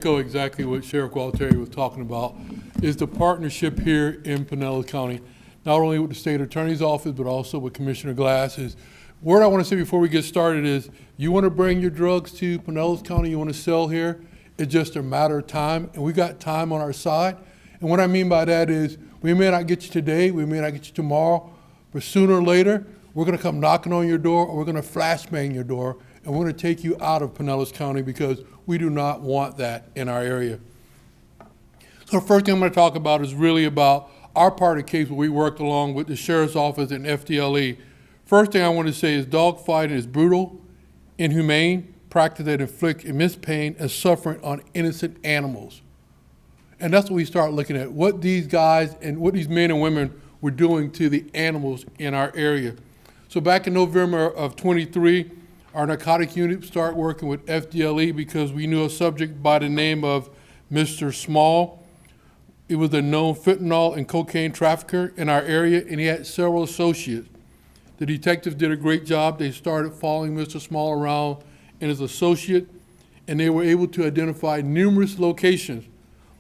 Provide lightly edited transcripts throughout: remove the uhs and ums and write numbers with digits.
Echo exactly what Sheriff Gualtieri was talking about, is the partnership here in Pinellas County, not only with the state attorney's office, but also with Commissioner Glass. Word I want to say before we get started is, you want to bring your drugs to Pinellas County, you want to sell here, it's just a matter of time, and we got time on our side. And what I mean by that is, we may not get you today, we may not get you tomorrow, but sooner or later, we're going to come knocking on your door, or we're going to flashbang your door, and we're going to take you out of Pinellas County because we do not want that in our area. So the first thing I'm going to talk about is really about our part of the case where we worked along with the Sheriff's Office and FDLE. First thing I want to say is dogfighting is brutal, inhumane, practice that inflicts immense pain and suffering on innocent animals. And that's what we start looking at, what these guys and what these men and women were doing to the animals in our area. So back in November of 23, our narcotic unit started working with FDLE because we knew a subject by the name of Mr. Small. He was a known fentanyl and cocaine trafficker in our area, and he had several associates. The detectives did a great job. They started following Mr. Small around and his associate, and they were able to identify numerous locations.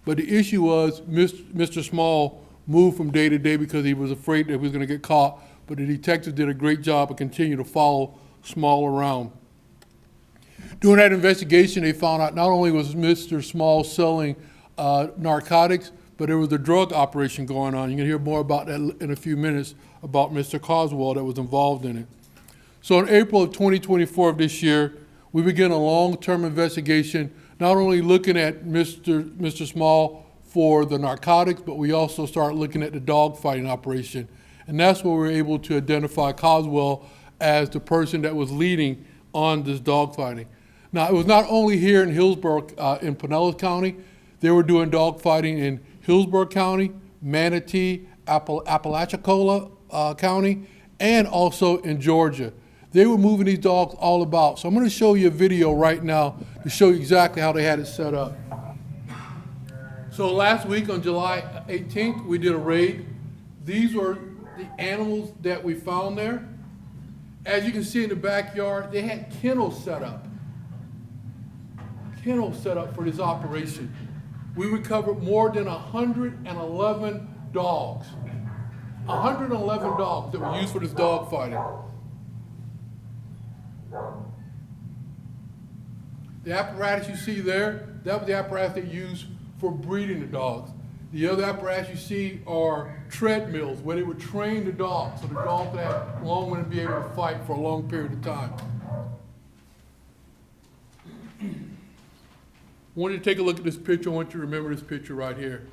But the issue was Mr. Small moved from day to day because he was afraid that he was going to get caught, but the detectives did a great job of continuing to follow Small around. During that investigation, they found out not only was Mr. Small selling narcotics, but there was a drug operation going on. You can hear more about that in a few minutes about Mr. Coswell that was involved in it. So in April of 2024 of this year, we began a long-term investigation, not only looking at Mr. Small for the narcotics, but we also started looking at the dogfighting operation. And that's where we were able to identify Coswell as the person that was leading on this dogfighting. Now, it was not only here in Hillsborough, in Pinellas County. They were doing dogfighting in Hillsborough County, Manatee, Apalachicola County, and also in Georgia. They were moving these dogs all about. So I'm going to show you a video right now to show you exactly how they had it set up. So last week on July 18th, we did a raid. These were the animals that we found there. As you can see in the backyard, they had kennels set up. Kennels set up for this operation. We recovered more than 111 dogs. 111 dogs that were used for this dog fighting. The apparatus you see there, that was the apparatus they used for breeding the dogs. The other apparatus you see are treadmills where they would train the dogs so the dogs would have long and be able to fight for a long period of time. I want you to take a look at this picture. I want you to remember this picture right here.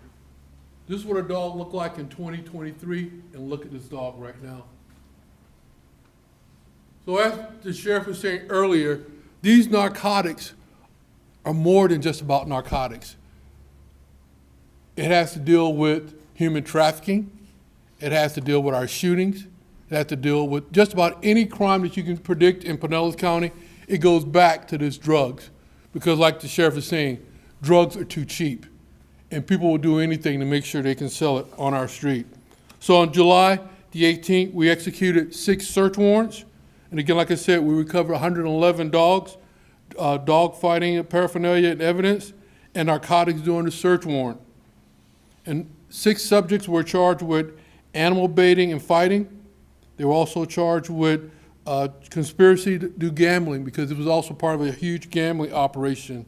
This is what a dog looked like in 2023, and look at this dog right now. So as the sheriff was saying earlier, these narcotics are more than just about narcotics. It has to deal with human trafficking. It has to deal with our shootings. It has to deal with just about any crime that you can predict in Pinellas County. It goes back to this drugs. Because like the sheriff is saying, drugs are too cheap. And people will do anything to make sure they can sell it on our street. So on July the 18th, we executed 6 search warrants. And again, like I said, we recovered 111 dogs, dog fighting paraphernalia and evidence, and narcotics during the search warrant. And 6 subjects were charged with animal baiting and fighting. They were also charged with conspiracy to do gambling because it was also part of a huge gambling operation.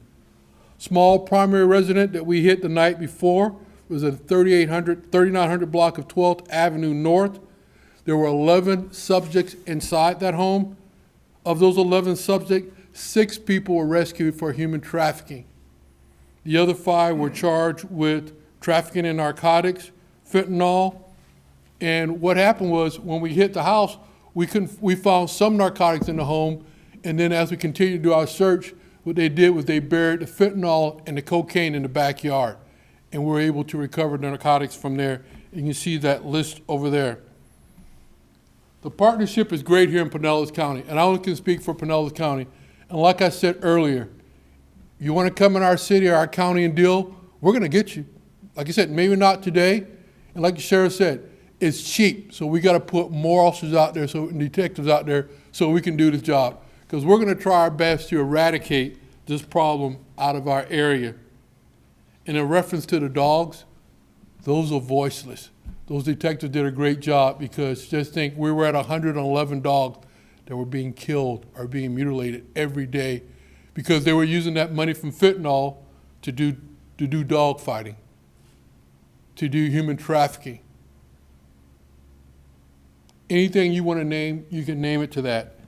Small primary resident that we hit the night before was at 3900 block of 12th Avenue North. There were 11 subjects inside that home. Of those 11 subjects, 6 people were rescued for human trafficking. The other 5 were charged with trafficking in narcotics, fentanyl, and what happened was when we hit the house, we found some narcotics in the home, and then as we continued to do our search, what they did was they buried the fentanyl and the cocaine in the backyard, and we were able to recover the narcotics from there. You can see that list over there. The partnership is great here in Pinellas County, and I only can speak for Pinellas County. And like I said earlier, you want to come in our city or our county and deal, we're going to get you. Like I said, maybe not today, and like the sheriff said, it's cheap, so we got to put more officers out there, and detectives out there, so we can do this job. Because we're going to try our best to eradicate this problem out of our area. And in reference to the dogs, those are voiceless. Those detectives did a great job because just think, we were at 111 dogs that were being killed or being mutilated every day because they were using that money from fentanyl to do dog fighting, to do human trafficking. Anything you want to name, you can name it to that.